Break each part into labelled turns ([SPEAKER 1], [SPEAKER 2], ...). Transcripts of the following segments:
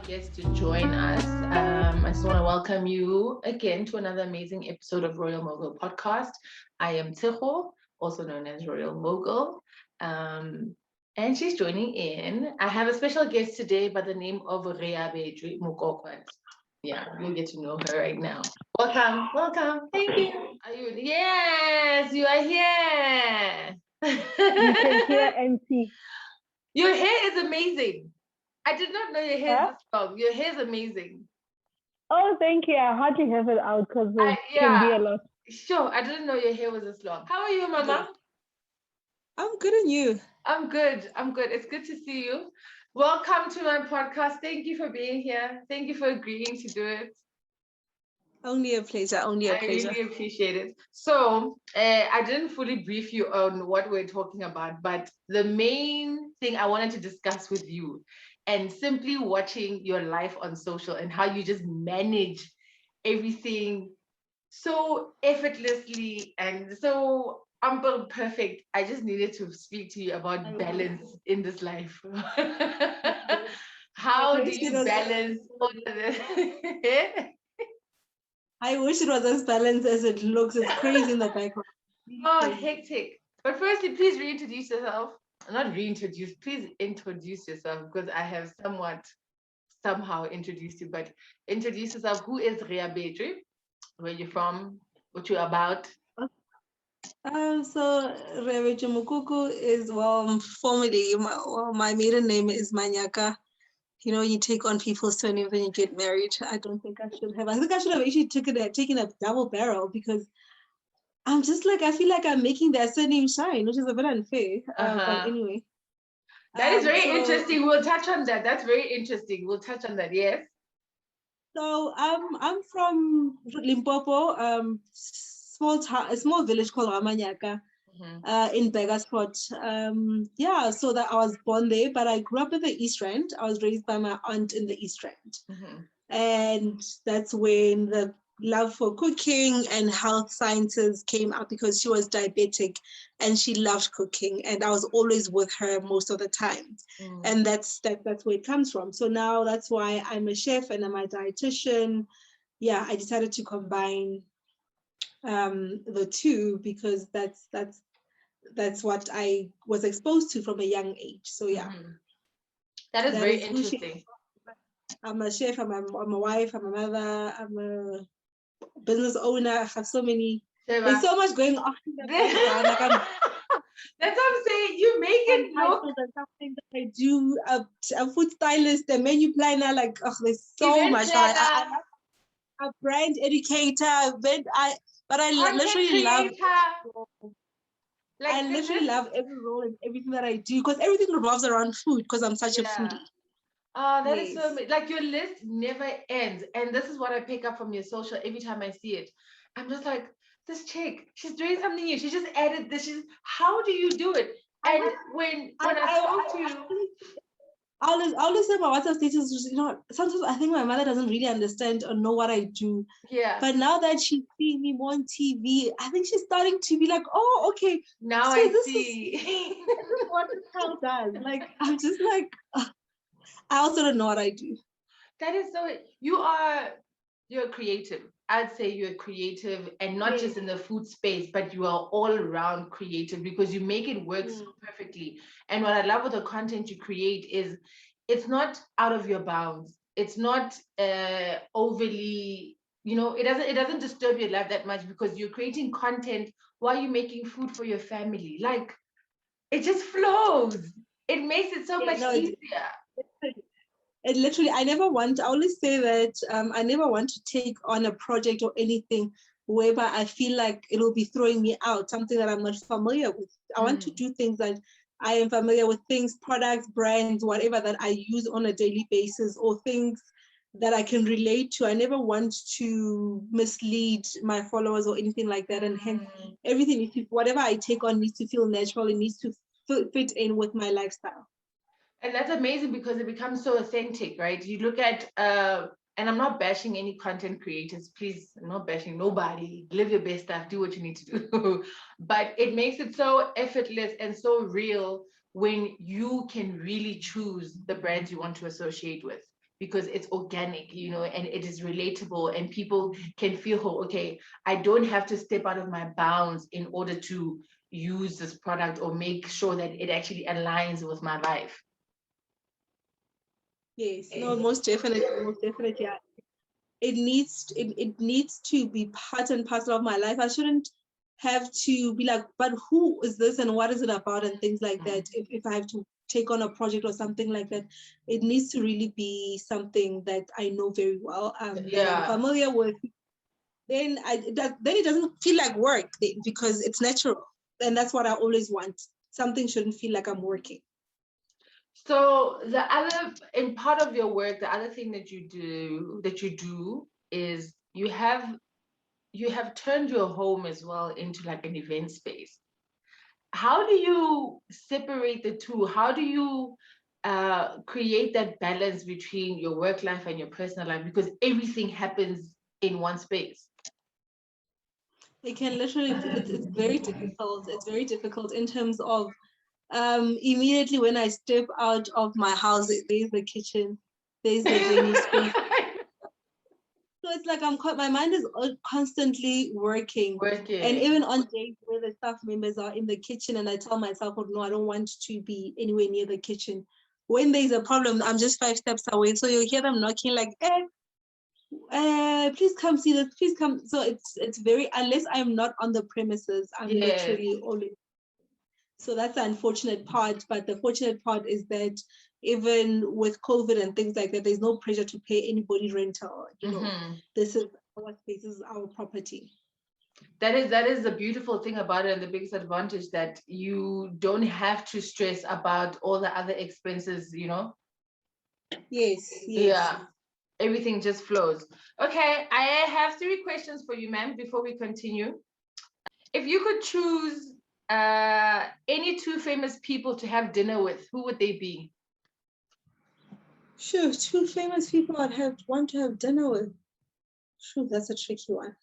[SPEAKER 1] our guest to join us. I just want to welcome you again to another amazing episode of Royal Mogul Podcast. I am Tiho, also known as Royal Mogul, and she's joining in. I have a special guest today by the name of Reabetjoe Mokoko. Yeah, you'll get to know her right now. Welcome, welcome. Thank you. Are you? Yes, you are here.
[SPEAKER 2] You can hear and see.
[SPEAKER 1] Your hair is amazing. I did not know your hair is
[SPEAKER 2] Huh?
[SPEAKER 1] this long. Your hair is amazing.
[SPEAKER 2] Oh, thank you. I hardly have it out because it can be
[SPEAKER 1] Yeah,
[SPEAKER 2] a lot.
[SPEAKER 1] sure. I didn't know your hair was this long. How are you, Mama?
[SPEAKER 3] I'm good, and you?
[SPEAKER 1] I'm good. I'm good. It's good to see you. Welcome to my podcast. Thank you for being here. Thank you for agreeing to do it.
[SPEAKER 3] Only a pleasure. Only a
[SPEAKER 1] I
[SPEAKER 3] pleasure.
[SPEAKER 1] really appreciate it. So, I didn't fully brief you on what we're talking about, but the main thing I wanted to discuss with you and simply watching your life on social and how you just manage everything so effortlessly and so perfect. I just needed to speak to you about balance in this life. How do you balance all of this?
[SPEAKER 3] I wish it was as balanced as it looks. It's crazy in the background.
[SPEAKER 1] Oh, hectic. But firstly, please reintroduce yourself. Not reintroduce, please introduce yourself because I have somehow introduced you, but introduce yourself. Who is Reabetjoe? Where you from? What you about?
[SPEAKER 3] So Reabetjoe Mokoko is formally my maiden name is Manyaka. You know, you take on people's surnames when you get married. I don't think I should have. I think I should have actually taken a double barrel because I'm just like I feel like I'm making their surname shine, which is a bit unfair. But anyway.
[SPEAKER 1] That is very interesting. We'll touch on that. That's very interesting. We'll touch on that. Yes.
[SPEAKER 3] So I'm from Limpopo, a small village called Ramanyaka, in Begasport. So that I was born there, but I grew up in the East Rand. I was raised by my aunt in the East Rand, and that's when the love for cooking and health sciences came up because she was diabetic and she loved cooking, and I was always with her most of the time. And that's where it comes from. So now that's why I'm a chef and I'm a dietitian. Yeah, I decided to combine the two because that's what I was exposed to from a young age. So yeah,
[SPEAKER 1] that is very interesting.
[SPEAKER 3] I'm a chef, I'm a wife, I'm a mother, I'm a business owner. I have so many. There's so much going on in the background. Like
[SPEAKER 1] that's what I'm saying. You make it look.
[SPEAKER 3] There's something that I do. A food stylist, a menu planner. Like, there's so much. I'm a brand educator. But I literally love. Like, I literally love every role and everything that I do because everything revolves around food because I'm such a foodie.
[SPEAKER 1] Oh, that is so like your list never ends. And this is what I pick up from your social every time I see it. I'm just like, this chick, she's doing something new. She just added this. How do you do it? And when I spoke to you,
[SPEAKER 3] I always say my WhatsApp status, you know, sometimes I think my mother doesn't really understand or know what I do.
[SPEAKER 1] Yeah.
[SPEAKER 3] But now that she's seeing me more on TV, I think she's starting to be like, oh, okay.
[SPEAKER 1] Now
[SPEAKER 3] so
[SPEAKER 1] I
[SPEAKER 3] this
[SPEAKER 1] see.
[SPEAKER 3] This is what this girl does. Like, I'm just like, I also don't know what I do.
[SPEAKER 1] That is so, you're creative. I'd say you're creative and not just in the food space, but you are all around creative because you make it work so perfectly. And what I love with the content you create is it's not out of your bounds. It's not overly, it doesn't disturb your life that much because you're creating content while you're making food for your family. Like it just flows. It makes it so much easier.
[SPEAKER 3] It literally, I always say that I never want to take on a project or anything whereby I feel like it'll be throwing me out, something that I'm not familiar with. I want to do things that I am familiar with, things, products, brands, whatever that I use on a daily basis or things that I can relate to. I never want to mislead my followers or anything like that. And hence everything, whatever I take on needs to feel natural. It needs to fit in with my lifestyle.
[SPEAKER 1] And that's amazing because it becomes so authentic, right? You look at, and I'm not bashing any content creators, please, I'm not bashing nobody. Live your best life, do what you need to do. But it makes it so effortless and so real when you can really choose the brands you want to associate with. because it's organic, you know, and it is relatable, and people can feel, oh, okay, I don't have to step out of my bounds in order to use this product or make sure that it actually aligns with my life.
[SPEAKER 3] Yes, no, most definitely, most definitely. It needs to be part and parcel of my life. I shouldn't have to be like, but who is this and what is it about and things like that. If I have to take on a project or something like that, it needs to really be something that I know very well, that I'm familiar with. Then it doesn't feel like work because it's natural, and that's what I always want. Something shouldn't feel like I'm working.
[SPEAKER 1] So the other, in part of your work, the other thing that you do is you have turned your home as well into like an event space. How do you separate the two? How do you create that balance between your work life and your personal life? Because everything happens in one space.
[SPEAKER 3] It can literally, it's very difficult. It's very difficult in terms of immediately when I step out of my house, there's the kitchen, there's the venue space. So it's like my mind is constantly working. And even on days where the staff members are in the kitchen and I tell myself, oh no, I don't want to be anywhere near the kitchen. When there's a problem, I'm just 5 steps away. So you'll hear them knocking like, please come see this, please come. So it's very, unless I'm not on the premises, I'm literally always. So that's the unfortunate part. But the fortunate part is that even with COVID and things like that, there's no pressure to pay anybody rental. You know, this is our space, this is our property.
[SPEAKER 1] That is the beautiful thing about it, and the biggest advantage, that you don't have to stress about all the other expenses, you know?
[SPEAKER 3] Yes.
[SPEAKER 1] Yeah. Everything just flows. Okay, I have 3 questions for you, ma'am, before we continue. If you could choose any 2 famous people to have dinner with, who would they be?
[SPEAKER 3] Sure, 2 famous people I'd want to have dinner with. Sure, that's a tricky one.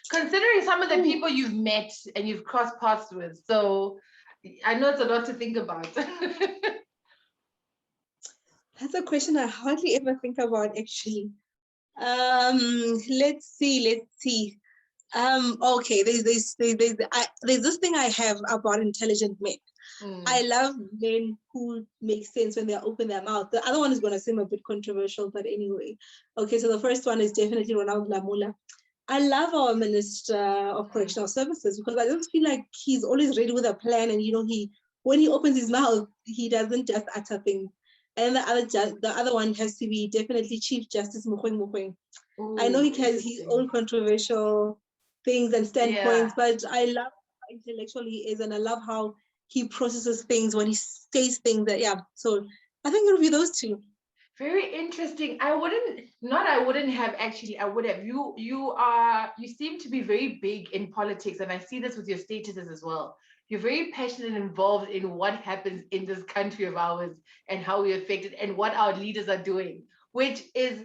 [SPEAKER 1] Considering some of the people you've met and you've crossed paths with, so I know it's a lot to think about.
[SPEAKER 3] That's a question I hardly ever think about, actually. Let's see. Okay, there's this thing I have about intelligent men. I love men who make sense when they open their mouth. The other one is going to seem a bit controversial, but anyway. Okay, so the first one is definitely Ronald Lamola. I love our Minister of Correctional Services because I just feel like he's always ready with a plan, and you know, when he opens his mouth, he doesn't just utter things. And the other one has to be definitely Chief Justice Mogoeng. I know he has his own controversial things and standpoints, but I love how intellectual he is, and I love how he processes things when he says things that, so I think it'll be those 2.
[SPEAKER 1] Very interesting. I would have. You seem to be very big in politics, and I see this with your statuses as well. You're very passionate and involved in what happens in this country of ours and how we affect it and what our leaders are doing, which is,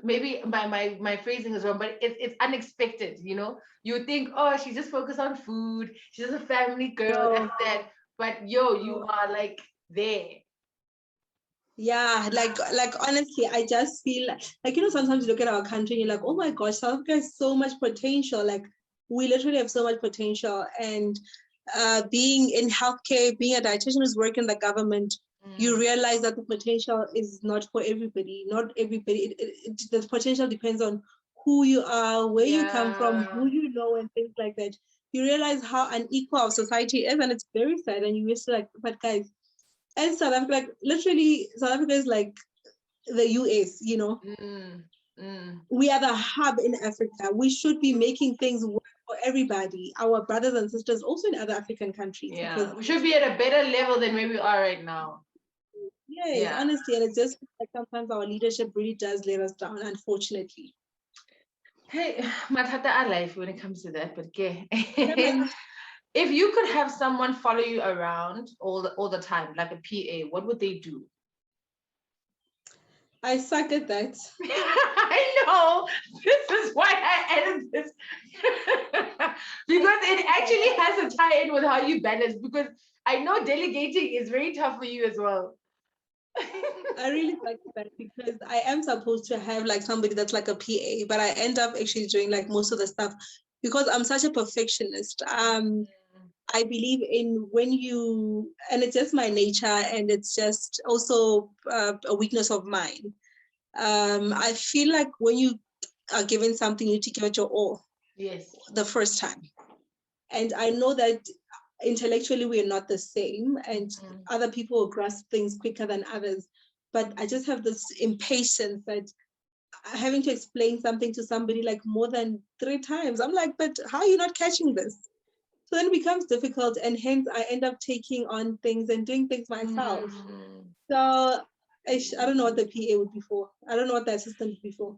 [SPEAKER 1] maybe my phrasing is wrong, but it's unexpected, you know? You think, oh, she's just focused on food, she's just a family girl, that's that. But you are like there.
[SPEAKER 3] Yeah, like honestly, I just feel like, you know, sometimes you look at our country and you're like, oh my gosh, South Africa has so much potential. Like, we literally have so much potential. And being in healthcare, being a dietitian who's working in the government, you realize that the potential is not for everybody. Not everybody. The potential depends on who you are, where you come from, who you know, and things like that. You realize how unequal our society is, and it's very sad. And you used to like, but guys, and South Africa, like literally, South Africa is like the US, you know. We are the hub in Africa. We should be making things work for everybody, our brothers and sisters, also in other African countries.
[SPEAKER 1] Yeah,
[SPEAKER 3] because
[SPEAKER 1] we should be at a better level than where we are right now.
[SPEAKER 3] Yes, honestly, and it's just like sometimes our leadership really does let us down, unfortunately.
[SPEAKER 1] Hey, matata are life when it comes to that, but okay. If you could have someone follow you around all the time, like a PA, what would they do?
[SPEAKER 3] I suck at that.
[SPEAKER 1] I know. This is why I added this. Because it actually has a tie-in with how you balance, because I know delegating is very tough for you as well.
[SPEAKER 3] I really like that because I am supposed to have like somebody that's like a PA, but I end up actually doing like most of the stuff because I'm such a perfectionist. I believe in when you, and it's just my nature, and it's just also a weakness of mine. I feel like when you are given something, you need to give it your all.
[SPEAKER 1] Yes.
[SPEAKER 3] The first time. And I know that intellectually we're not the same, and other people will grasp things quicker than others. But I just have this impatience that having to explain something to somebody like more than 3 times, I'm like, but how are you not catching this? So then it becomes difficult, and hence I end up taking on things and doing things myself. So I don't know what the PA would be for. I don't know what the assistant would be for.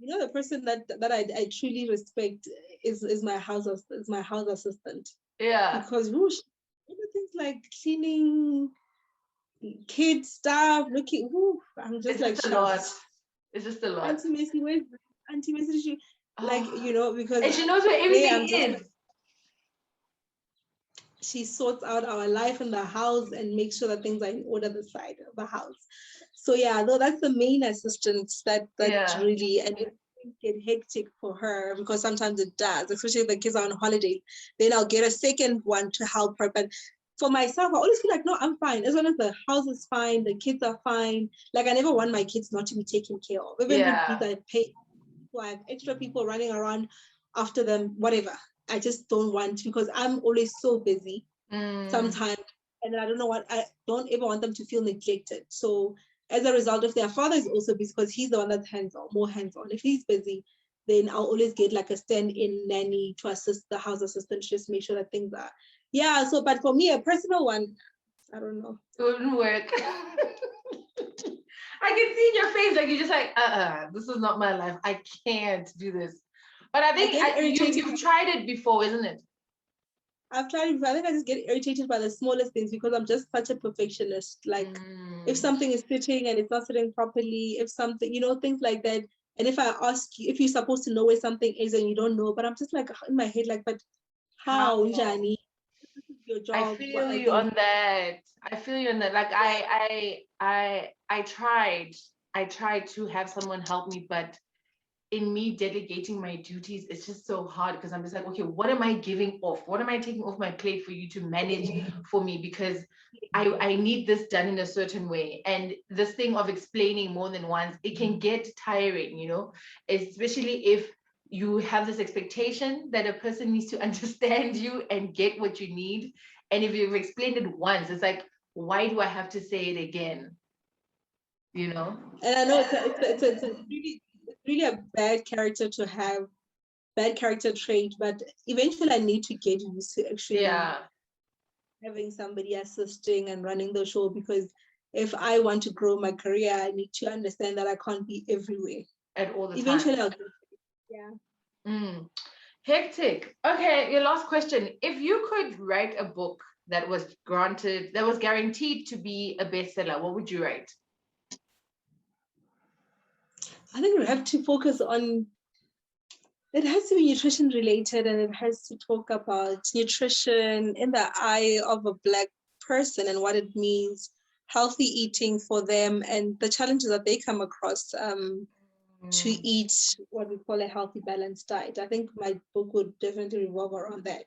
[SPEAKER 3] You know, the person that I truly respect is my house assistant.
[SPEAKER 1] Yeah.
[SPEAKER 3] Because whoosh, things like cleaning, kid stuff, looking, whoo, I'm just
[SPEAKER 1] it's just a lot. It's just a lot.
[SPEAKER 3] Auntie Messi, where's Auntie Messi? Like, you know, because
[SPEAKER 1] and she knows where everything is.
[SPEAKER 3] Like, she sorts out our life in the house and makes sure that things are in order the side of the house. So yeah, though that's the main assistance that really, and it get hectic for her because sometimes it does, especially if the kids are on holiday. Then I'll get a second one to help her. But for myself, I always feel like, no, I'm fine. As long as the house is fine, the kids are fine. Like I never want my kids not to be taken care of. Even if these are paid, I have extra people running around after them, whatever. I just don't want, because I'm always so busy sometimes, and I don't know what, I don't ever want them to feel neglected. So as a result, if their father is also busy, because he's the one that's more hands-on, if he's busy, then I'll always get like a stand-in nanny to assist the house assistant, just make sure that things are, so, but for me, a personal one, I don't know.
[SPEAKER 1] It wouldn't work. I can see in your face, like you're just like, this is not my life. I can't do this. But I think you've tried it before, isn't it?
[SPEAKER 3] I've tried it. I think I just get irritated by the smallest things because I'm just such a perfectionist. Like if something is sitting and it's not sitting properly, if something, you know, things like that. And if I ask you, if you're supposed to know where something is and you don't know, but I'm just like in my head, like, but how, Jani? This is your job.
[SPEAKER 1] I feel you on that. I feel you on that. Like I tried to have someone help me, but in me delegating my duties, it's just so hard because I'm just like, okay, what am I giving off? What am I taking off my plate for you to manage for me? Because I need this done in a certain way. And this thing of explaining more than once, it can get tiring, you know, especially if you have this expectation that a person needs to understand you and get what you need. And if you've explained it once, it's like, why do I have to say it again? You know?
[SPEAKER 3] And I know it's really a bad character to have, bad character trait, but eventually I need to get used to actually having somebody assisting and running the show, because if I want to grow my career, I need to understand that I can't be everywhere
[SPEAKER 1] at all the time.
[SPEAKER 3] Eventually I'll
[SPEAKER 1] Hectic. Okay, your last question. If you could write a book that was guaranteed to be a bestseller, what would you write?
[SPEAKER 3] I think we have to focus on, it has to be nutrition related, and it has to talk about nutrition in the eye of a Black person and what it means, healthy eating for them, and the challenges that they come across to eat what we call a healthy, balanced diet. I think my book would definitely revolve around that.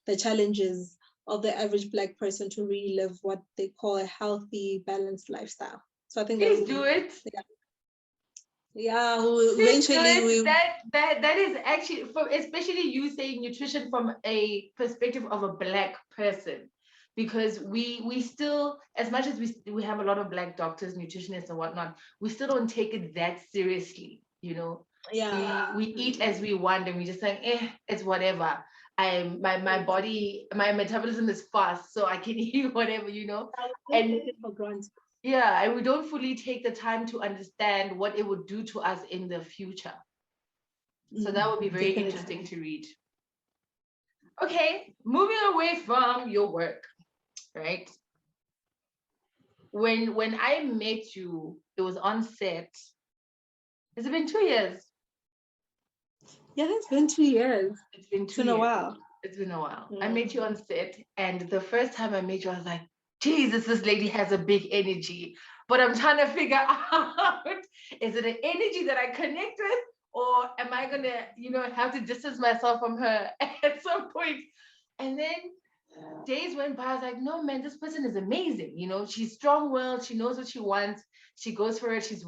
[SPEAKER 3] The challenges of the average Black person to really live what they call a healthy, balanced lifestyle. So I think
[SPEAKER 1] please do it.
[SPEAKER 3] Yeah, eventually
[SPEAKER 1] that is actually, especially you saying nutrition from a perspective of a Black person, because we still, as much as we have a lot of Black doctors, nutritionists and whatnot, we still don't take it that seriously, you know. We eat as we want, and we just like, it's whatever. My body, my metabolism is fast, so I can eat whatever, you know. And
[SPEAKER 3] take it for granted.
[SPEAKER 1] Yeah, and we don't fully take the time to understand what it would do to us in the future. So that would be very interesting to read. Okay, moving away from your work, right? When I met you, it was on set. Has it been 2 years?
[SPEAKER 3] Yeah, it's been 2 years.
[SPEAKER 1] It's been 2 years.
[SPEAKER 3] It's been a while.
[SPEAKER 1] It's been a while. I met you on set, and the first time I met you, I was like, Jesus, this lady has a big energy. But I'm trying to figure out, is it an energy that I connect with? Or am I gonna, have to distance myself from her at some point? And then days went by, I was like, no, man, this person is amazing. She's strong-willed, she knows what she wants, she goes for it, she's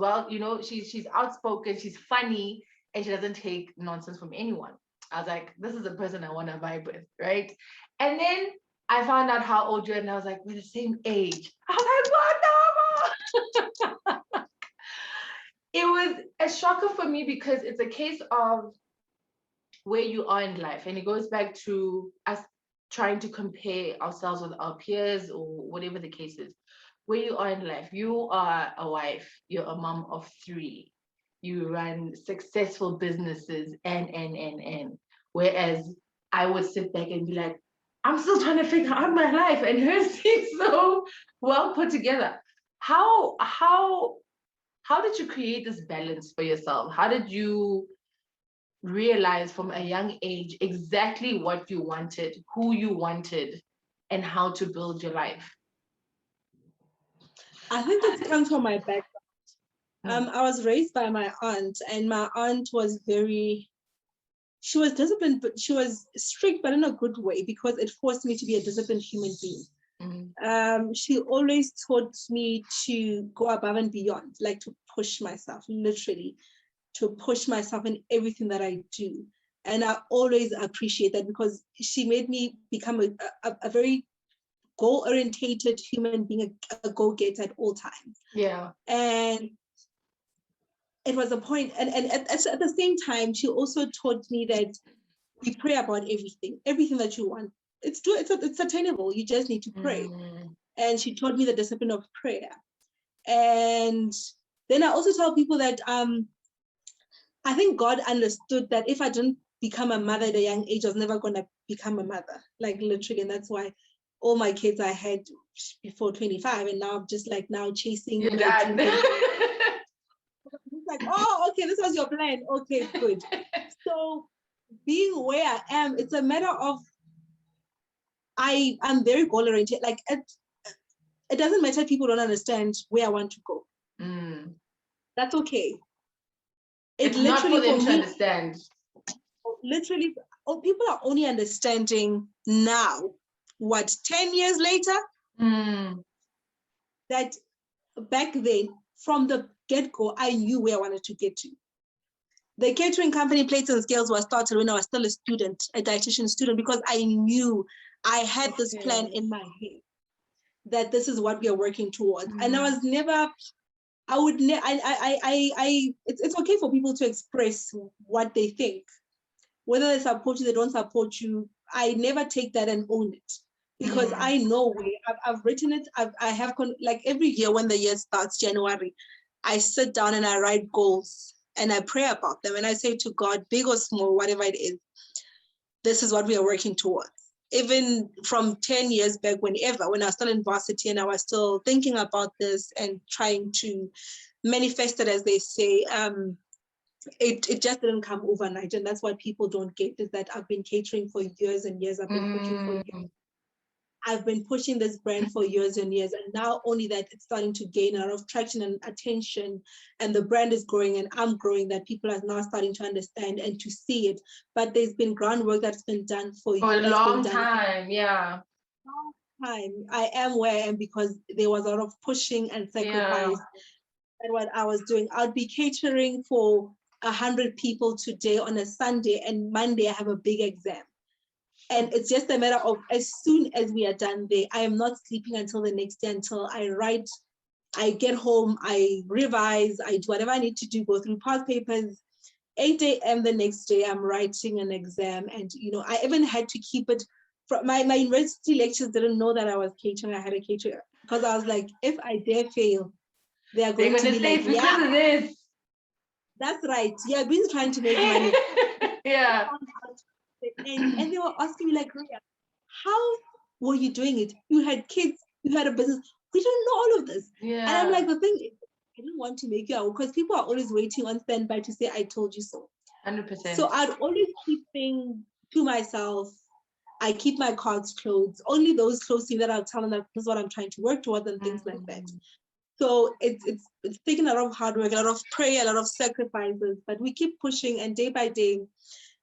[SPEAKER 1] she's outspoken, she's funny, and she doesn't take nonsense from anyone. I was like, this is the person I want to vibe with, right? And then I found out how old you are, and I was like, we're the same age. I was like, what the? It was a shocker for me because it's a case of where you are in life, and it goes back to us trying to compare ourselves with our peers or whatever the case is. Where you are in life, you are a wife, you're a mom of 3, you run successful businesses, and whereas I would sit back and be like, I'm still trying to figure out my life, and hers seems so well put together. How did you create this balance for yourself? How did you realize from a young age exactly what you wanted, who you wanted, and how to build your life?
[SPEAKER 3] I think this comes from my background. I was raised by my aunt, and my aunt was she was disciplined, but she was strict, but in a good way, because it forced me to be a disciplined human being. She always taught me to go above and beyond, like to push myself, literally, to push myself in everything that I do. And I always appreciate that, because she made me become a very goal-orientated human being, a go-getter at all times.
[SPEAKER 1] Yeah.
[SPEAKER 3] And it was a point, and at the same time, she also taught me that we pray about everything that you want. It's attainable. You just need to pray. And she taught me the discipline of prayer. And then I also tell people that I think God understood that if I didn't become a mother at a young age, I was never going to become a mother, like literally. And that's why all my kids I had before 25, and now I'm just like now chasing.
[SPEAKER 1] You're done.
[SPEAKER 3] It's like, oh, okay, this was your plan. Okay, good. So being where I am, it's a matter of I'm very goal oriented. Like it doesn't matter if people don't understand where I want to go. That's okay.
[SPEAKER 1] It's not for them to understand.
[SPEAKER 3] Literally, people are only understanding now. What, 10 years later? That back then, from the get-go, I knew where I wanted to get to. The catering company Plates and Scales was started when I was still a dietitian student, because I knew I had this plan in my head that this is what we are working towards. And I was never, it's okay for people to express what they think. Whether they support you, they don't support you, I never take that and own it. Because I know I've written it. I have like every year when the year starts, January, I sit down and I write goals and I pray about them. And I say to God, big or small, whatever it is, this is what we are working towards. Even from 10 years back, when I was still in varsity and I was still thinking about this and trying to manifest it, as they say, it just didn't come overnight. And that's what people don't get, is that I've been catering for years and years. I've been cooking for years. I've been pushing this brand for years and years, and now only that it's starting to gain a lot of traction and attention, and the brand is growing and I'm growing, that people are now starting to understand and to see it. But there's been groundwork that's been done for
[SPEAKER 1] a long time. Yeah.
[SPEAKER 3] Long time. I am where I am because there was a lot of pushing and sacrifice. And what I was doing, I'd be catering for 100 people today on a Sunday, and Monday I have a big exam. And it's just a matter of, as soon as we are done there, I am not sleeping until the next day, until I write, I get home, I revise, I do whatever I need to do, go through past papers. 8 a.m. the next day, I'm writing an exam. And, I even had to keep it from my university lectures didn't know that I was catering. I had a caterer, because I was like, if I dare fail, they're going to be like,
[SPEAKER 1] because of this.
[SPEAKER 3] That's right. You're busy trying to make money.
[SPEAKER 1] Yeah.
[SPEAKER 3] And they were asking me like, how were you doing it? You had kids, you had a business. We don't know all of this.
[SPEAKER 1] Yeah.
[SPEAKER 3] And I'm like, the thing is, I didn't want to make you out, because people are always waiting on standby to say, I told you so.
[SPEAKER 1] 100%.
[SPEAKER 3] So I'd always keep things to myself. I keep my cards closed. Only those close to me that I'll tell them that this is what I'm trying to work towards and things like that. So it's taken a lot of hard work, a lot of prayer, a lot of sacrifices, but we keep pushing, and day by day,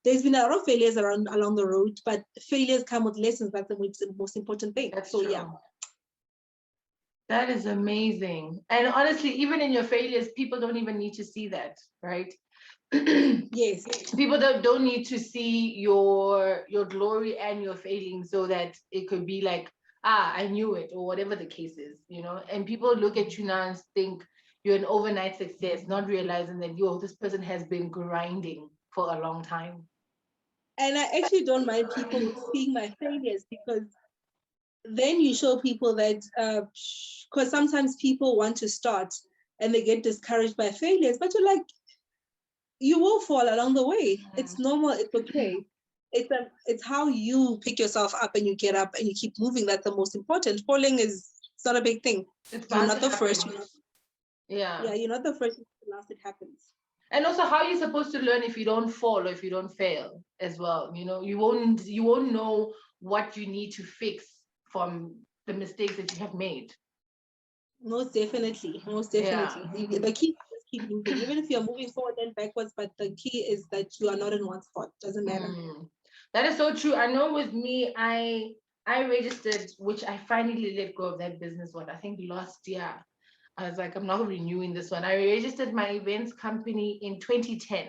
[SPEAKER 3] there's been a lot of failures along the road, but failures come with lessons. That's the most important thing.
[SPEAKER 1] That's
[SPEAKER 3] so
[SPEAKER 1] true.
[SPEAKER 3] Yeah.
[SPEAKER 1] That is amazing. And honestly, even in your failures, people don't even need to see that, right?
[SPEAKER 3] Yes.
[SPEAKER 1] People don't need to see your glory and your failing, so that it could be like, I knew it, or whatever the case is, and people look at you now and think you're an overnight success, not realizing that this person has been grinding for a long time.
[SPEAKER 3] And I actually don't mind people seeing my failures, because then you show people that, because sometimes people want to start and they get discouraged by failures, but you're like, you will fall along the way. It's normal. It's okay. It's how you pick yourself up and you get up and you keep moving. That's the most important. Falling it's not a big thing. You're not the first.
[SPEAKER 1] Yeah,
[SPEAKER 3] you're not the first. The last. It happens.
[SPEAKER 1] And also, how are you supposed to learn if you don't fall or if you don't fail as well? You won't know what you need to fix from the mistakes that you have made.
[SPEAKER 3] Most definitely. Yeah. The key is keep moving, even if you're moving forward and backwards. But the key is that you are not in one spot. Doesn't matter.
[SPEAKER 1] That is so true. I know with me, I registered, which I finally let go of that business I think last year. I was like, I'm not renewing this one. I registered my events company in 2010.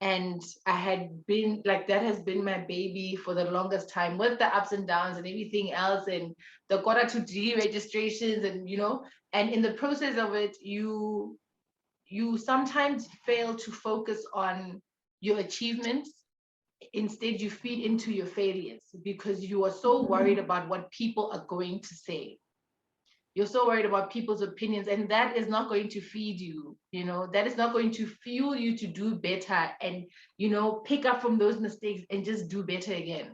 [SPEAKER 1] And I had been like, that has been my baby for the longest time, with the ups and downs and everything else, and the quarter to deregistrations, and and in the process of it, you sometimes fail to focus on your achievements. Instead, you feed into your failures because you are so worried about what people are going to say. You're so worried about people's opinions, and that is not going to feed you. That is not going to fuel you to do better and pick up from those mistakes and just do better again.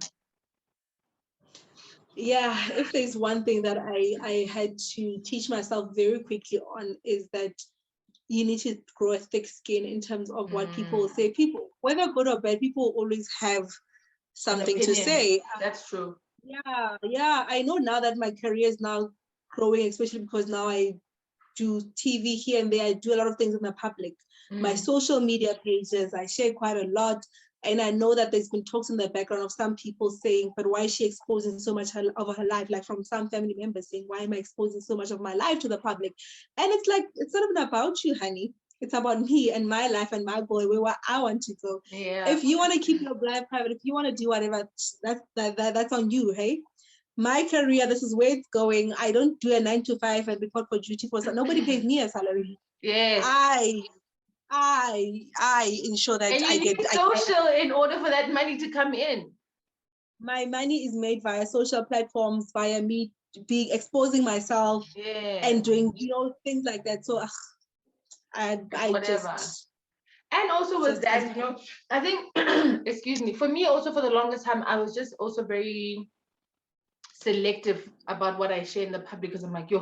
[SPEAKER 3] Yeah, if there's one thing that I had to teach myself very quickly on, is that you need to grow a thick skin in terms of what people will say. People, whether good or bad, people always have something to say.
[SPEAKER 1] That's true.
[SPEAKER 3] Yeah. I know now that my career is now growing, especially because now I do TV here and there. I do a lot of things in the public. My social media pages, I share quite a lot. And I know that there's been talks in the background of some people saying, but why is she exposing so much of her life? Like from some family members saying, why am I exposing so much of my life to the public? And it's like, it's not even about you, honey. It's about me and my life and my goal, where I want to go.
[SPEAKER 1] Yeah.
[SPEAKER 3] If you want to keep your life private, if you want to do whatever, that's on you, hey? My career, this is where it's going. I don't do a 9 to 5 and report for duty for nobody pays me a salary.
[SPEAKER 1] Yes.
[SPEAKER 3] I ensure that
[SPEAKER 1] and you need social in order for that money to come in.
[SPEAKER 3] My money is made via social platforms, via me exposing myself, and doing things like that. So I
[SPEAKER 1] whatever.
[SPEAKER 3] Just,
[SPEAKER 1] and also with that, I think excuse me, for me also, for the longest time, I was just also very selective about what I share in the public, because I'm like,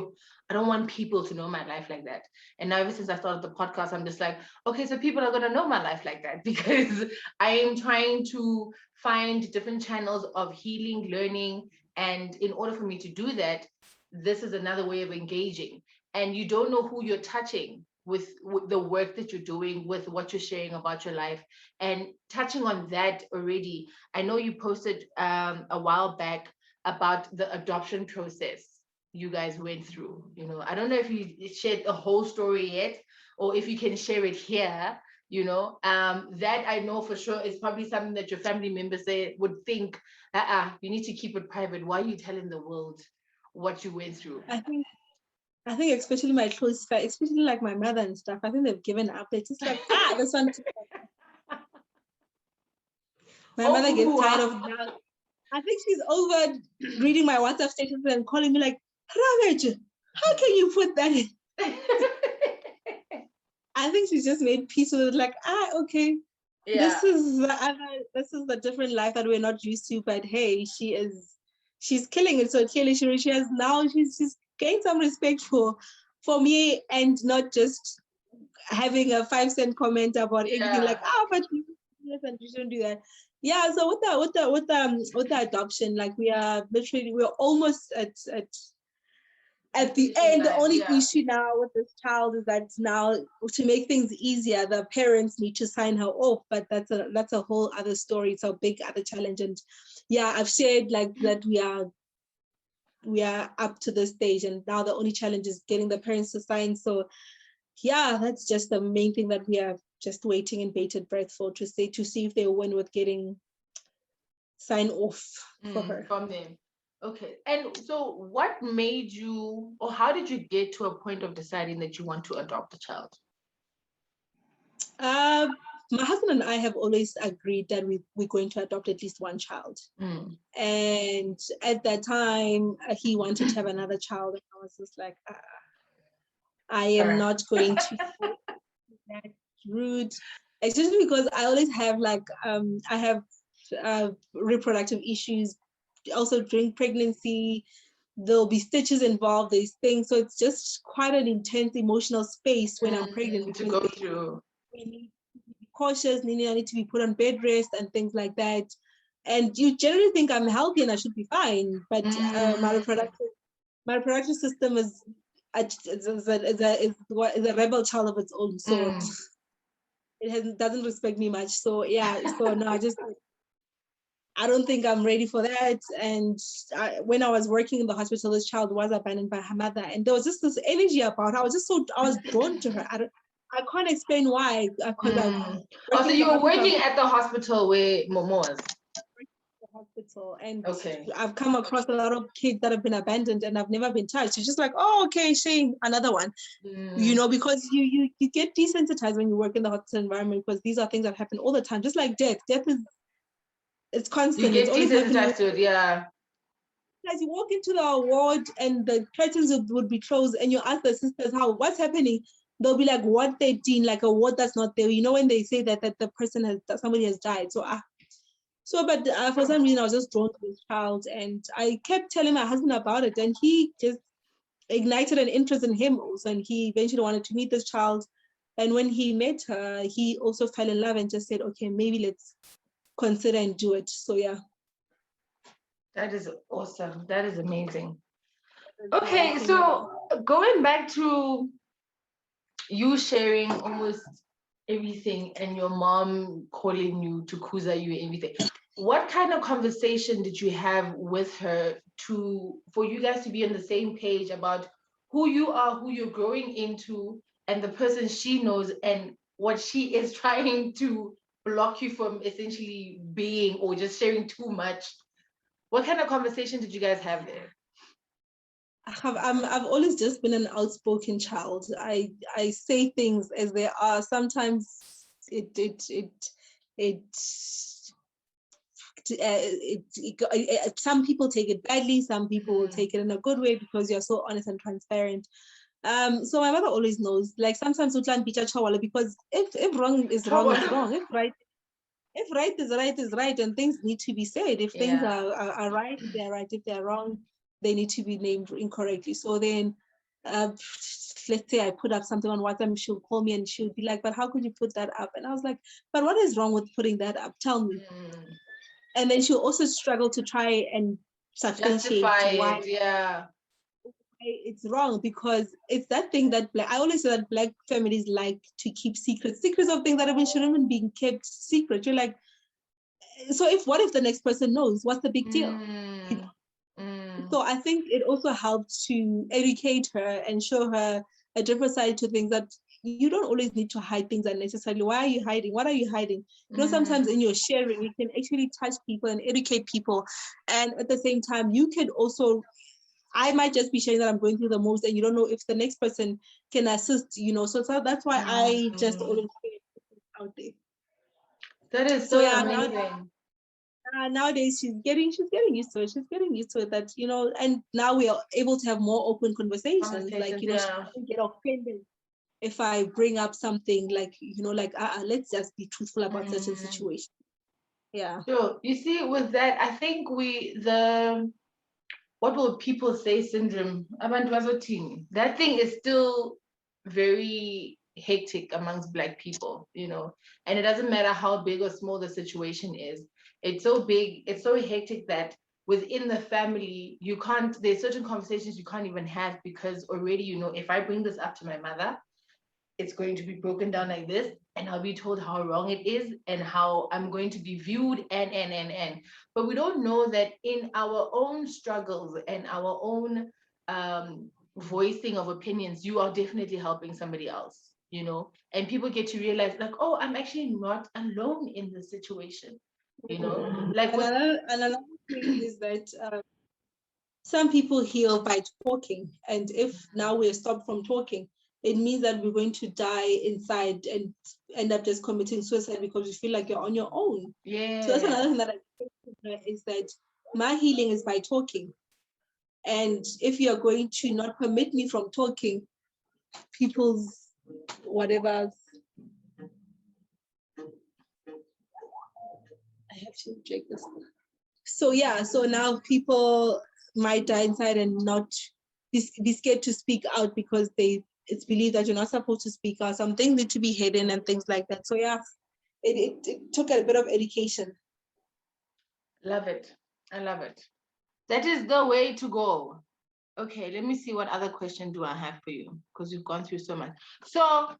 [SPEAKER 1] I don't want people to know my life like that. And now, ever since I started the podcast, I'm just like, okay, so people are going to know my life like that, because I am trying to find different channels of healing, learning. And in order for me to do that, this is another way of engaging. And you don't know who you're touching with the work that you're doing, with what you're sharing about your life. And touching on that already, I know you posted a while back about the adoption process you guys went through. I don't know if you shared the whole story yet, or if you can share it here. That I know for sure is probably something that your family members would think, you need to keep it private. Why are you telling the world what you went through?
[SPEAKER 3] I think especially my close friends, especially like my mother and stuff, I think they've given up. It's just like, this one. My mother gets tired of that. I think she's over reading my WhatsApp status and calling me like, Reabetjoe, how can you put that in? I think she's just made peace with it, like, okay. Yeah. This is the different life that we're not used to, but hey, she's killing it. So clearly she has now, she's gained some respect for me, and not just having a 5-cent comment about anything like, but you shouldn't do that. Yeah, so with the adoption, like we're almost at the end. The only issue now with this child is that now, to make things easier, the parents need to sign her off, but that's a whole other story. It's a big other challenge. And yeah, I've shared like that we are up to this stage, and now the only challenge is getting the parents to sign. So yeah, that's just the main thing that we are just waiting in bated breath for, to see if they win with getting sign off for her
[SPEAKER 1] from them. Okay. And so what made you, or how did you get to a point of deciding that you want to adopt a child?
[SPEAKER 3] My husband and I have always agreed that we're going to adopt at least one child. And at that time, he wanted to have another child. And I was just like, I am not going to go that route, especially because I always have I have reproductive issues. Also during pregnancy, there'll be stitches involved, there's things. So it's just quite an intense emotional space when I'm pregnant,
[SPEAKER 1] to go through.
[SPEAKER 3] We need to be cautious, I need to be put on bed rest and things like that. And you generally think I'm healthy and I should be fine, but my reproductive system is a rebel child of its own. So it doesn't respect me much. So yeah, so no, I don't think I'm ready for that. And when I was working in the hospital, this child was abandoned by her mother, and there was just this energy about her. I was drawn to her. I can't explain why.
[SPEAKER 1] So you were working at the hospital where Momo was?
[SPEAKER 3] Hospital, and I've come across a lot of kids that have been abandoned and I've never been touched. It's just like, oh, okay, Shane, another one. Because you get desensitized when you work in the hospital environment, because these are things that happen all the time, just like death. Death it's constant.
[SPEAKER 1] You get desensitized to it, yeah.
[SPEAKER 3] As you walk into the ward and the curtains would be closed and you ask the sisters what's happening, they'll be like, what they deem like a ward that's not there. When they say that the person somebody has died. But for some reason I was just drawn to this child, and I kept telling my husband about it, and he just ignited an interest in him also, and he eventually wanted to meet this child. And when he met her, he also fell in love and just said, okay, maybe let's consider and do it. So yeah.
[SPEAKER 1] That is awesome. That is amazing. Okay, so going back to you sharing almost everything and your mom calling you to kuza you and everything, what kind of conversation did you have with her for you guys to be on the same page about who you are, who you're growing into, and the person she knows, and what she is trying to block you from essentially being or just sharing too much? What kind of conversation did you guys have there?
[SPEAKER 3] I've always just been an outspoken child. I say things as they are. Sometimes some people take it badly. Some people will take it in a good way because you're so honest and transparent. So my mother always knows. Like sometimes utlan bicha chawala, because if wrong is wrong, is wrong. If right is right is right, and things need to be said. If things are right, they're right. If they're wrong, they need to be named incorrectly. So then, let's say I put up something on WhatsApp, she'll call me and she'll be like, but how could you put that up? And I was like, but what is wrong with putting that up? Tell me. And then she'll also struggle to try and substantiate why it's wrong, because it's that thing that I always say that Black families like to keep secrets of things that shouldn't have been kept secret. You're like, so what if the next person knows? What's the big deal? So I think it also helped to educate her and show her a different side to things, that you don't always need to hide things unnecessarily. Why are you hiding? What are you hiding? Sometimes in your sharing, you can actually touch people and educate people. And at the same time, you can also, I might just be sharing that I'm going through the most, and you don't know if the next person can assist, So that's why I just always put it out there.
[SPEAKER 1] That is so amazing.
[SPEAKER 3] Nowadays she's getting used to it. She's getting used to it, that and now we are able to have more open conversations. Like she doesn't get offended if I bring up something like let's just be truthful about certain situations. Yeah.
[SPEAKER 1] Sure. You see, with that, I think what will people say syndrome, that thing is still very hectic amongst Black people, and it doesn't matter how big or small the situation is. it's so big, it's so hectic that within the family, there's certain conversations you can't even have because already, if I bring this up to my mother, it's going to be broken down like this, and I'll be told how wrong it is and how I'm going to be viewed and. But we don't know that in our own struggles and our own voicing of opinions, you are definitely helping somebody else, and people get to realize like, oh, I'm actually not alone in this situation, like
[SPEAKER 3] another thing is that some people heal by talking, and if now we're stopped from talking, it means that we're going to die inside and end up just committing suicide because you feel like you're on your own.
[SPEAKER 1] Yeah.
[SPEAKER 3] So that's another thing that I think is that my healing is by talking. And if you're going to not permit me from talking, people's whatever. I have to check this. So yeah, so now people might die inside and not be scared to speak out because it's believed that you're not supposed to speak out. Some things need to be hidden and things like that. So yeah, it took a bit of education.
[SPEAKER 1] Love it. I love it. That is the way to go. Okay, let me see what other question do I have for you, because you've gone through so much. So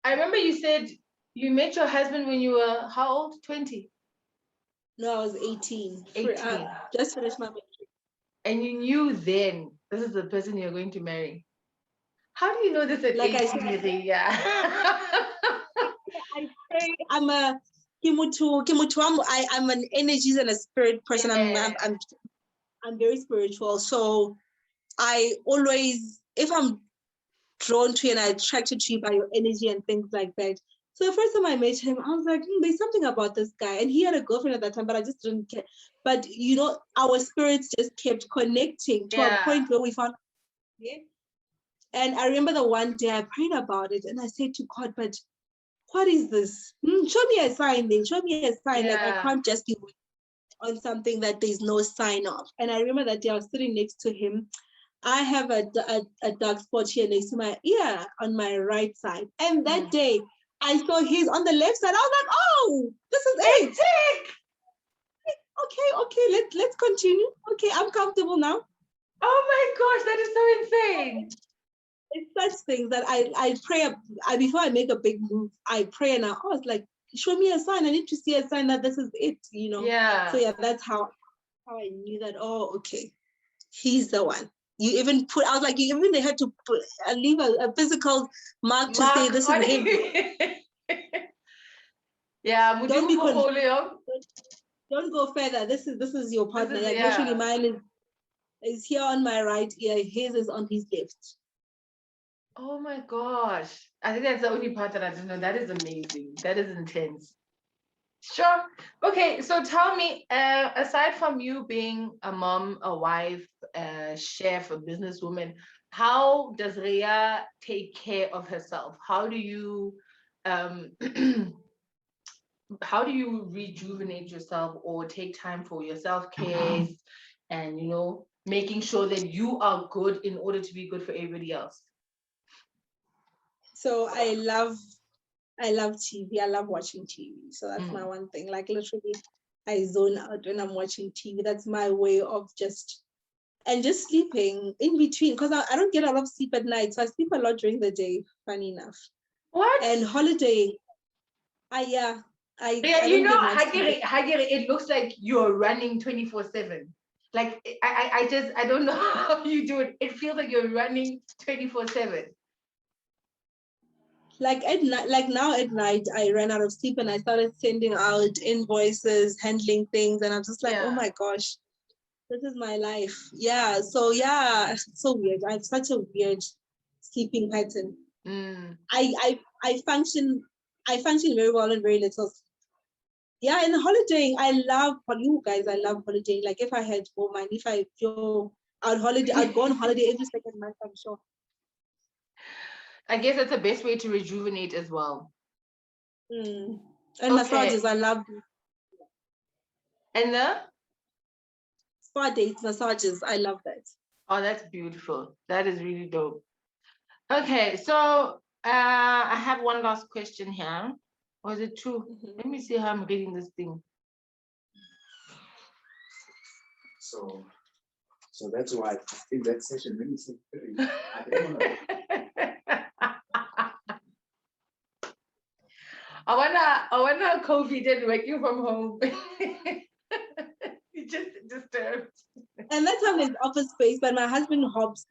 [SPEAKER 1] I remember you said you met your husband when you were how old? 20?
[SPEAKER 3] No, I was 18.
[SPEAKER 1] 18.
[SPEAKER 3] Just finished my matric.
[SPEAKER 1] And you knew then this is the person you're going to marry. How do you know this at
[SPEAKER 3] like
[SPEAKER 1] 18?
[SPEAKER 3] I said,
[SPEAKER 1] Yeah.
[SPEAKER 3] I pray. I'm an energies and a spirit person.
[SPEAKER 1] Yeah.
[SPEAKER 3] I'm very spiritual. So I always, if I'm drawn to you and I'm attracted to you by your energy and things like that. So the first time I met him, I was like, there's something about this guy. And he had a girlfriend at that time, but I just didn't care. But our spirits just kept connecting to a point where we found. Yeah. And I remember the one day I prayed about it and I said to God, but what is this? Show me a sign then. Show me a sign.
[SPEAKER 1] Yeah.
[SPEAKER 3] Like I can't just be on something that there's no sign of. And I remember that day I was sitting next to him. I have a dark spot here next to my ear on my right side. And that day I saw his on the left side. I was like, oh, this is it. Okay, let's continue. Okay, I'm comfortable now.
[SPEAKER 1] Oh my gosh, that is so insane.
[SPEAKER 3] It's such things that I pray. Before I make a big move, I pray and I was like, show me a sign. I need to see a sign that this is it,
[SPEAKER 1] Yeah.
[SPEAKER 3] So yeah, that's how I knew that, oh, okay, he's the one. You even I was like, you even had to leave a physical mark to say this is him.
[SPEAKER 1] Yeah,
[SPEAKER 3] don't go further. This is your partner. Like literally mine is here on my right ear, his is on his left.
[SPEAKER 1] Oh my gosh. I think that's the only part that I didn't know. That is amazing. That is intense. Sure. Okay, so tell me, aside from you being a mom, a wife, a chef, a businesswoman, how does Ria take care of herself? How do you how do you rejuvenate yourself or take time for your self-care and making sure that you are good in order to be good for everybody else?
[SPEAKER 3] So I love TV. I love watching TV. So that's my one thing. Like literally, I zone out when I'm watching TV. That's my way of just sleeping in between, because I don't get a lot of sleep at night. So I sleep a lot during the day, funny enough.
[SPEAKER 1] What?
[SPEAKER 3] And holiday,
[SPEAKER 1] Hagere, it looks like you're running 24/7. Like I don't know how you do it. It feels like you're running 24/7.
[SPEAKER 3] Like at night, like now at night, I ran out of sleep and I started sending out invoices, handling things, and I'm just like, oh my gosh, this is my life. Yeah. So yeah, it's so weird. I have such a weird sleeping pattern. I function very well and very little. Yeah, and holidaying, I love you guys. I love holidaying. Like if I had more money, if I go on holiday, I'd go on holiday every second month, I'm sure.
[SPEAKER 1] I guess that's the best way to rejuvenate as well.
[SPEAKER 3] And massages, I love.
[SPEAKER 1] And the
[SPEAKER 3] spa dates, massages, I love that.
[SPEAKER 1] Oh, that's beautiful. That is really dope. Okay, so I have one last question here. Or is it two? Let me see how I'm reading this thing.
[SPEAKER 4] So that's why in that session, when you said 3, I didn't want to.
[SPEAKER 1] I wonder COVID and working from home. You just disturbed.
[SPEAKER 3] And that's on his office space, but my husband hops.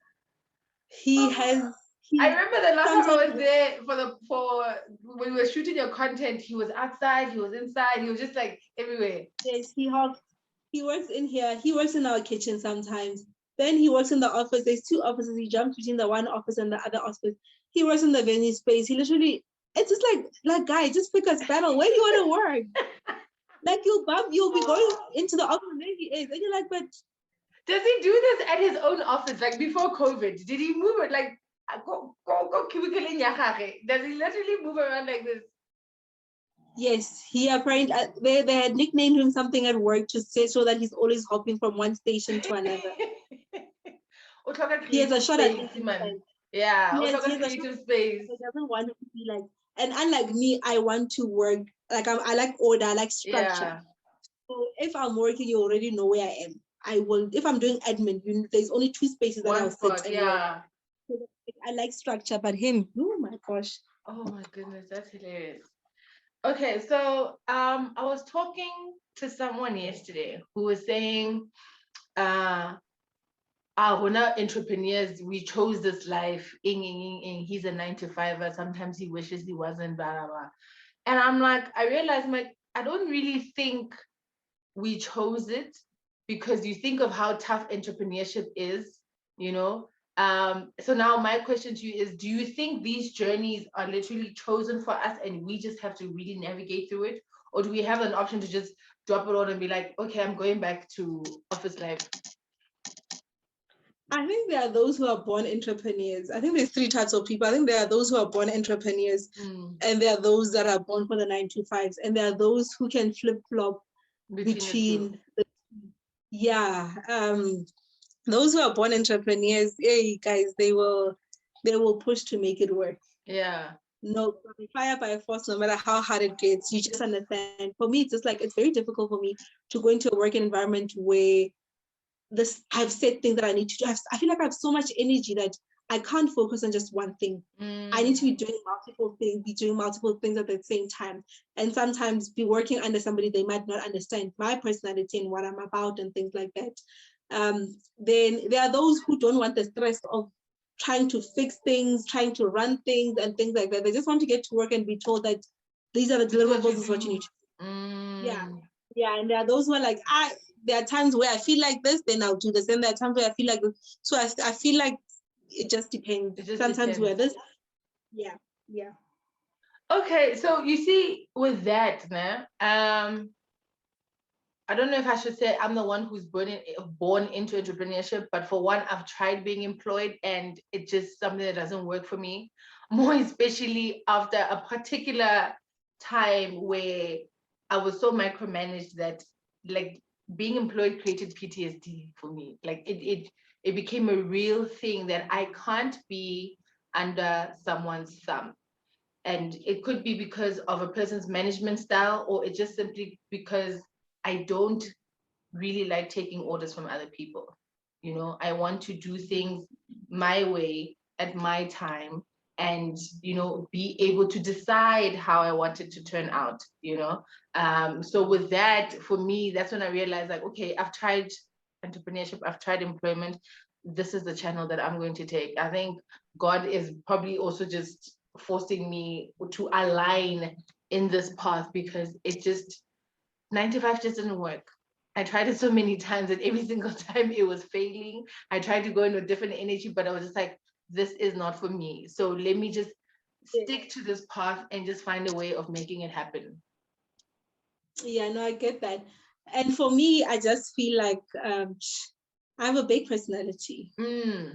[SPEAKER 3] He has.
[SPEAKER 1] I remember the last time I was there for when we were shooting your content. He was outside, he was inside, he was just like everywhere.
[SPEAKER 3] Yes, he hops. He works in here. He works in our kitchen sometimes. Then he works in the office. There's 2 offices. He jumps between the one office and the other office. He works in the venue space. He literally, it's just like guy, just pick a battle. Where do you want to work? Like you'll be going into the office and there he is. And you're like, but
[SPEAKER 1] does he do this at his own office? Like before COVID, did he move it like go cubicle in your gage? Does he literally move around like this?
[SPEAKER 3] yes, he apparently they had nicknamed him something at work to say so that he's always hopping from one station to another. He has a shot at
[SPEAKER 1] man. Yeah,
[SPEAKER 3] yes,
[SPEAKER 1] he has a creative space.
[SPEAKER 3] He doesn't want to be like, and unlike me, I want to work like I like order, I like structure.
[SPEAKER 1] Yeah.
[SPEAKER 3] So if I'm working, you already know where I am. I will, if I'm doing admin, there's only 2 spaces that I'll sit and
[SPEAKER 1] yeah.
[SPEAKER 3] work. So I like structure, but him, oh my gosh.
[SPEAKER 1] Oh my goodness, that's hilarious. Okay, so I was talking to someone yesterday who was saying, we're not entrepreneurs, we chose this life. He's a 9-to-5er. Sometimes he wishes he wasn't, blah, blah, blah. And I'm like, I realized, I don't really think we chose it, because you think of how tough entrepreneurship is, you know. So now my question to you is, do you think these journeys are literally chosen for us and we just have to really navigate through it? Or do we have an option to just drop it all and be like, okay, I'm going back to office life?
[SPEAKER 3] I think there are those who are born entrepreneurs. I think there's 3 types of people. I think there are those who are born entrepreneurs, and there are those that are born for the 9-to-5s, and there are those who can flip-flop between yeah. Those who are born entrepreneurs, hey guys, they will push to make it work.
[SPEAKER 1] Yeah.
[SPEAKER 3] No, fire by force, no matter how hard it gets. You just understand. For me, it's just like, it's very difficult for me to go into a working environment where I've said things that I need to do. I feel like I have so much energy that I can't focus on just one thing. I need to be doing multiple things at the same time. And sometimes be working under somebody they might not understand my personality and what I'm about and things like that. Then there are those who don't want the stress of trying to fix things, trying to run things and things like that. They just want to get to work and be told that these are the deliverables, this is what you need to do. Yeah. And there are those who are like, there are times where I feel like this, then I'll do this. And there are times where I feel like this. So I feel like it just depends. Sometimes we're this. Yeah.
[SPEAKER 1] Okay, so you see, with that, I don't know if I should say I'm the one who's born into entrepreneurship, but for one, I've tried being employed and it's just something that doesn't work for me. More especially after a particular time where I was so micromanaged that like being employed created PTSD for me. Like it became a real thing that I can't be under someone's thumb. And it could be because of a person's management style, or it's just simply because I don't really like taking orders from other people. You know, I want to do things my way at my time and, you know, be able to decide how I want it to turn out, you know. So with that, for me, that's when I realized like, okay, I've tried entrepreneurship, I've tried employment. This is the channel that I'm going to take. I think God is probably also just forcing me to align in this path, because it just 9-to-5 just didn't work. I tried it so many times and every single time it was failing. I tried to go into a different energy, but I was just like, this is not for me. So let me just stick to this path and just find a way of making it happen.
[SPEAKER 3] Yeah, no, I get that. And for me, I just feel like I have a big personality. I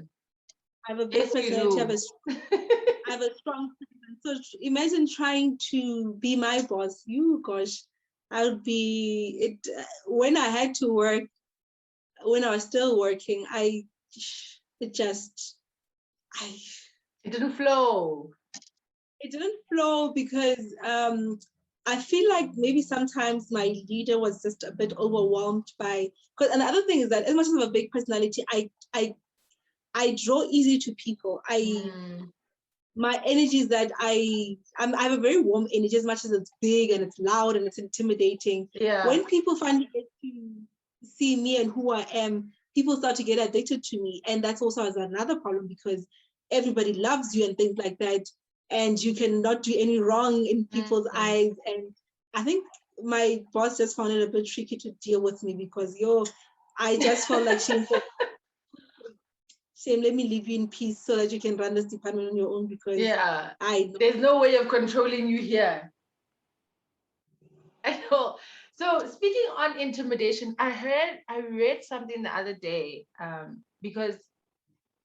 [SPEAKER 3] have a big personality. I have a strong person. So imagine trying to be my boss. Gosh, I would be it when I had to work. When I was still working, it
[SPEAKER 1] didn't flow.
[SPEAKER 3] It didn't flow because I feel like maybe sometimes my leader was just a bit overwhelmed by, because another thing is that as much as I have a big personality, I draw easy to people. My energy is that I have a very warm energy, as much as it's big and it's loud and it's intimidating.
[SPEAKER 1] Yeah.
[SPEAKER 3] When people finally get to see me and who I am, people start to get addicted to me. And that's also another problem, because everybody loves you and things like that. And you cannot do any wrong in people's eyes. And I think my boss just found it a bit tricky to deal with me, because I just felt like Shane, let me leave you in peace so that you can run this department on your own, because
[SPEAKER 1] there's no way of controlling you here. I know. So speaking on intimidation, I read something the other day, because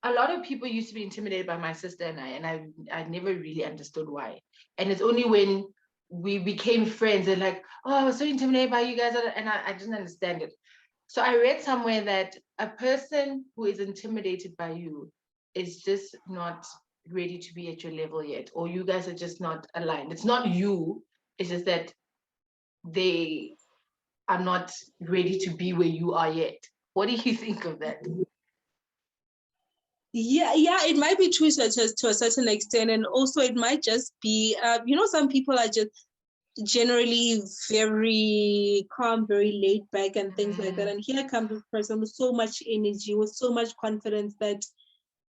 [SPEAKER 1] a lot of people used to be intimidated by my sister and I never really understood why. And it's only when we became friends, they're like, oh, I was so intimidated by you guys, and I didn't understand it. So I read somewhere that a person who is intimidated by you is just not ready to be at your level yet, or you guys are just not aligned. It's not you, it's just that they are not ready to be where you are yet. What do you think of that?
[SPEAKER 3] Yeah, it might be true to a certain extent, and also it might just be, some people are just generally very calm, very laid back, and things like that. And here comes this person with so much energy, with so much confidence, that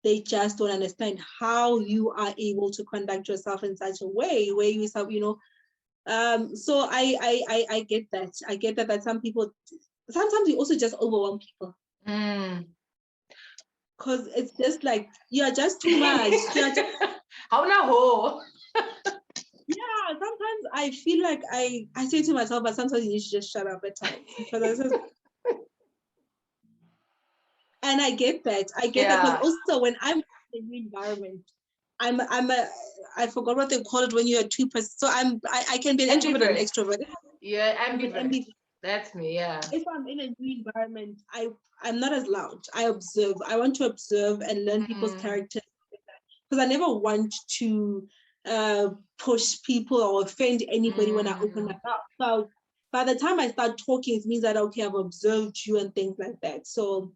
[SPEAKER 3] they just don't understand how you are able to conduct yourself in such a way where you yourself, so I get that. I get that some people, sometimes you also just overwhelm people. Because it's just like, you're just too much.
[SPEAKER 1] How now?
[SPEAKER 3] Yeah, sometimes I feel like I say to myself, but sometimes you need to just shut up at times. Because and I get that. I get that, because also when I'm in a new environment, I forgot what they call it when you're a two-person. So I can be an introvert and an extrovert.
[SPEAKER 1] Yeah, ambivert. That's me, yeah.
[SPEAKER 3] If I'm in a new environment, I'm not as loud. I observe. I want to observe and learn people's characters, because I never want to push people or offend anybody when I open my mouth. So by the time I start talking, it means that, okay, I've observed you and things like that. So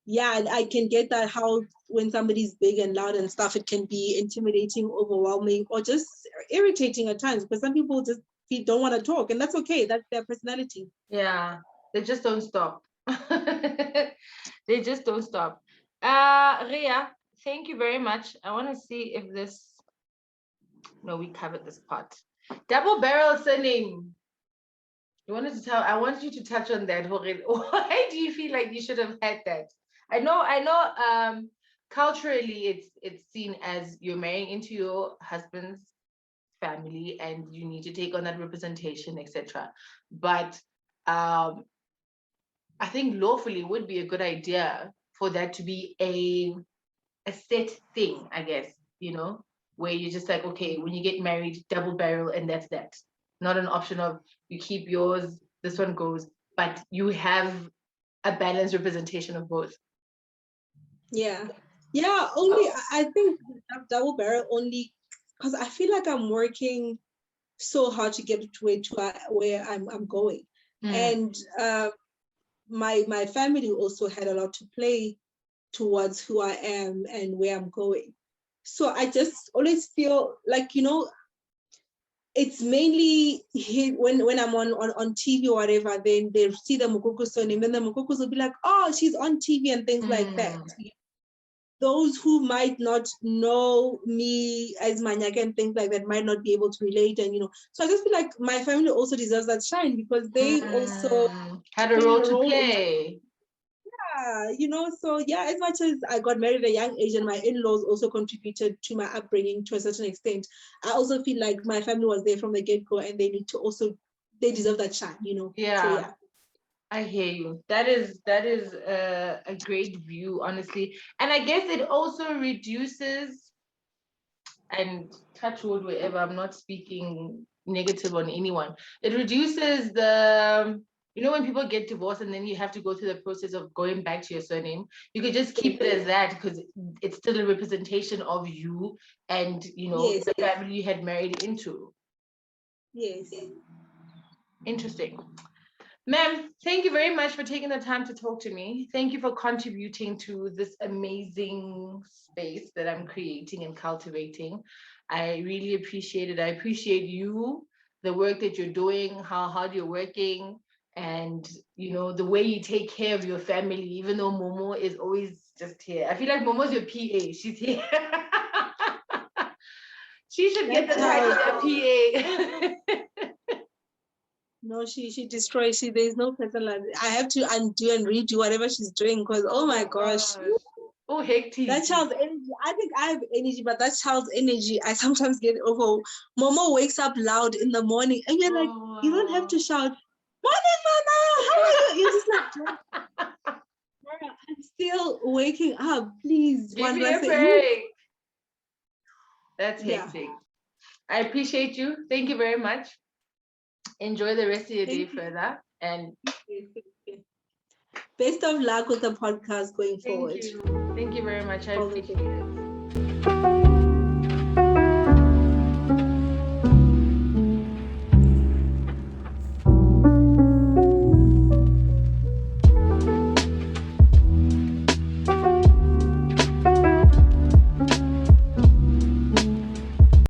[SPEAKER 3] yeah, I can get that, how when somebody's big and loud and stuff, it can be intimidating, overwhelming, or just irritating at times, because some people just don't want to talk, and that's okay. That's their personality.
[SPEAKER 1] Yeah, they just don't stop. They just don't stop. Ria, thank you very much. I want to see if this, no, we covered this part. Double barrel surname. I wanted you to touch on that. Why do you feel like you should have had that? I know culturally it's seen as you're marrying into your husband's family and you need to take on that representation, etc. But I think lawfully would be a good idea for that to be a set thing, I guess, where you're just like, okay, when you get married, double barrel, and that's that. Not an option of you keep yours, this one goes, but you have a balanced representation of both.
[SPEAKER 3] Yeah, only I think double barrel only because I feel like I'm working so hard to get to where I'm going. And my family also had a lot to play towards who I am and where I'm going. So I just always feel like, it's mainly when I'm on TV or whatever, then they see the Mokoko surname, then the Mokokos will be like, oh, she's on TV and things like that. Those who might not know me as Manyaka and things like that might not be able to relate. And, so I just feel like my family also deserves that shine, because they also
[SPEAKER 1] had a role to play.
[SPEAKER 3] So yeah, as much as I got married at a young age and my in-laws also contributed to my upbringing to a certain extent, I also feel like my family was there from the get-go and they deserve that shine,
[SPEAKER 1] Yeah.
[SPEAKER 3] So yeah.
[SPEAKER 1] I hear you. That is a great view, honestly. And I guess it also reduces, and touch wood wherever, I'm not speaking negative on anyone. It reduces the, when people get divorced and then you have to go through the process of going back to your surname, you could just keep it as that, because it's still a representation of you and, the family you had married into.
[SPEAKER 3] Yes.
[SPEAKER 1] Interesting. Ma'am, thank you very much for taking the time to talk to me. Thank you for contributing to this amazing space that I'm creating and cultivating. I really appreciate it. I appreciate you, the work that you're doing, how hard you're working, and the way you take care of your family, even though Momo is always just here. I feel like Momo's your PA. She's here. She should get the title of PA.
[SPEAKER 3] No, she destroys. There's no person like that. I have to undo and redo whatever she's doing because oh my gosh.
[SPEAKER 1] Oh, hectic.
[SPEAKER 3] That child's energy. I think I have energy, but that child's energy, I sometimes get over. Momo wakes up loud in the morning, and you're like, you don't have to shout, "Morning, Mama, how are you?" You're just like, Mara, I'm still waking up. Please,
[SPEAKER 1] give me a break. That's hectic. I appreciate you. Thank you very much. Enjoy the rest of your day further. And
[SPEAKER 3] best of luck with the podcast going forward.
[SPEAKER 1] Thank you very much. I appreciate it.